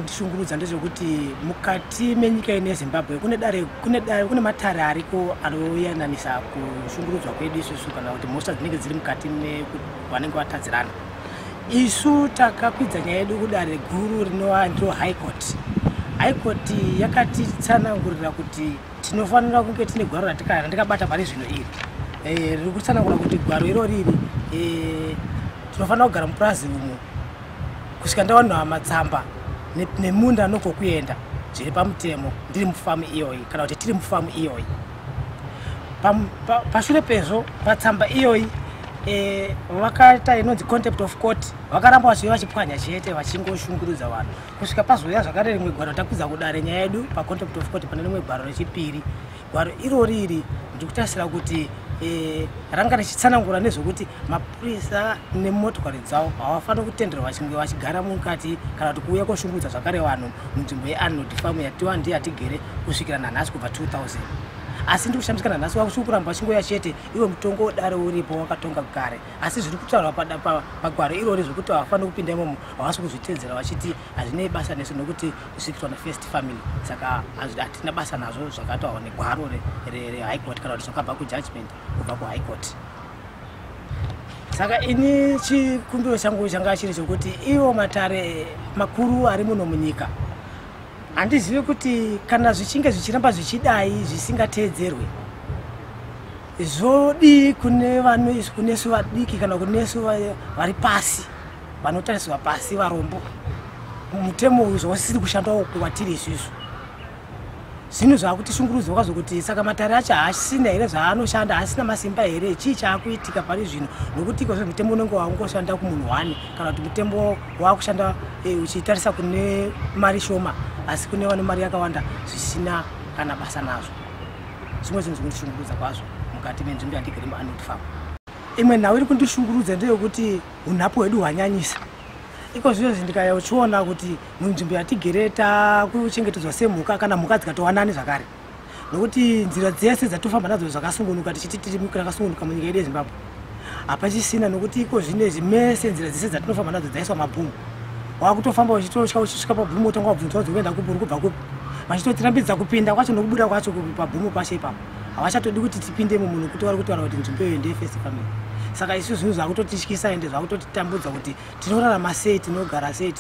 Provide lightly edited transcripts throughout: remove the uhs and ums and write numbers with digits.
kundishungurudza ndezvekuti mukati menyika ine Zimbabwe kune matare ariko anoyananisa kushungurudzwa kwedu isusu kana kuti mhosva dzinenge dziri mukati vanenge vatadzirana. Isu takakwidza nyaya yedu kudare guru rinova ndiro High Court. High Court yakatitsanangurira kuti tinofanira kunge tine gwaro randikabata pari zvino iri. Riri kutsanangura kuti gwaro irori tinofanira kugara mupurazi umo kusvika ndawana matsamba nemunda anokokuenda zviri pamutemo ndiri mufamu iyoyi kana kuti tiri mufamu iyoyi. Pashure pezvo patsamba iyoyi vakaita inonzi contempt of court, vakaramba vachipwanya chete vachingoshungurudza vanhu kusvika pazoya zvakare rimwe gwaro takwidza kudare nyaya yedu pa contempt of court pane rimwe gwaro rechipiri. Gwaro irori ndikutasira kuti ranga richitsanangura nezvokuti mapurisa nemotokari dzavo havafaniri kutenderwa vachigara mukati kana kuti kuuya koshungurudza zvakare vanhu munzvimbo yeArnold Farm yatiwa ndiye atigere kusvikira nanhasi kubva 2000. Asi ndi kushambiska nanhasi vakuramba vachingoya chete iwe mutongo udare uripo wakatonga kare. Asi zviri kutaurwa pagwaro irori zvokuti havafaniri kupinda imomo, havasi kuzvitedzera vachiti hazvine basa nesu nokuti kusvikirwa na1st family. Saka hatina basa nazvo zvakataurwa negwaro reHigh Court kana kuti zvakabva kujudgment kubva kuHigh Court. Saka ini chikumbiro changu changa chiri chokuti iwo matare makuru ari muno munyika handizivi kuti kana zvichinge zvichiramba zvichidai zvisingateedzerwe zvodi kunesu vadiki kana kunesu vari pasi vanotariswa pasi varombo mutemo uyu zvawasisiri kushandawo kuvatiri isusu. Zvinhu zvakutishungurudza kwazvokuti saka matare acho haasina here zvaanoshanda, haasina masimba here, chii chaakuitika pari zvino nokuti ikozvo mutembo unenge waungoshanda kumunhu wani kana kuti mutembo waakushanda uchitarisa kune mari shoma asi kune vane mari yakawanda zvisina kana basa nazvo. Zvimwe zvinhu zvinondishungurudza kwazvo mukati menzvimbo yandigere muArnold Farm. Imwe nhau iri kundishungurudza ndeyekuti unhapu hwedu hwanyanyisa. Iko zvizvo ndikayochiona kuti munzvimbo yatigere takuchengetedzwa semhuka kana mhuka dzikatowanani zvakare nokuti nzira dzese dzatofamba nadzo zvakasungunuka tichiti tiri rakasungunuka munyika yedu yeZimbabwe hapachisina nokuti iko zvinezvi mese nzira dzese dzatinofamba nadzo dzaiswa mabhumu. Wakutofamba uchitosvika uchisvika pabhumu wotanga wabvunzwa kuti unoenda kupi uri kubva kupi, vachitotirambidza kupinda kwacho nokubuda kwacho pabhumu pashe ipapo. Havachatodi kuti tipindemo munhu nokuti vari kutaura kuti nzvimbo iyo ndeye1st family. Saka isu zvinhu zvakutotityisa ende zvakutotitambudza kuti tinorarama sei, tinogara sei,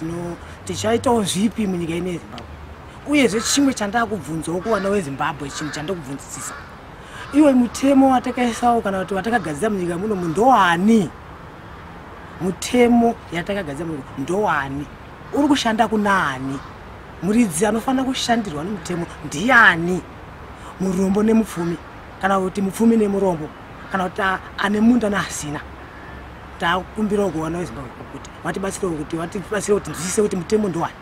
tichaitawo zvipi munyika ine yeZimbabwe. Uyezve chimwe chandakubvunzawo kuwana weZimbabwe, chinhu chandakubvunzisisa iwe mutemo watakaisawo kana kuti watakagadzira munyika muno ndowani? Mutemo yatakagadzira munyika ndowani? Uri kushanda kunani? Muridzi anofanira kushandirwa nemutemo ndiani? Murombo nemupfumi kana kuti mupfumi nemurombo kana kuti ane munda naasina? Takumbirawo kuwana weZimbabwe kuti watibatsire kuti nzwisise kuti mutemo ndowani.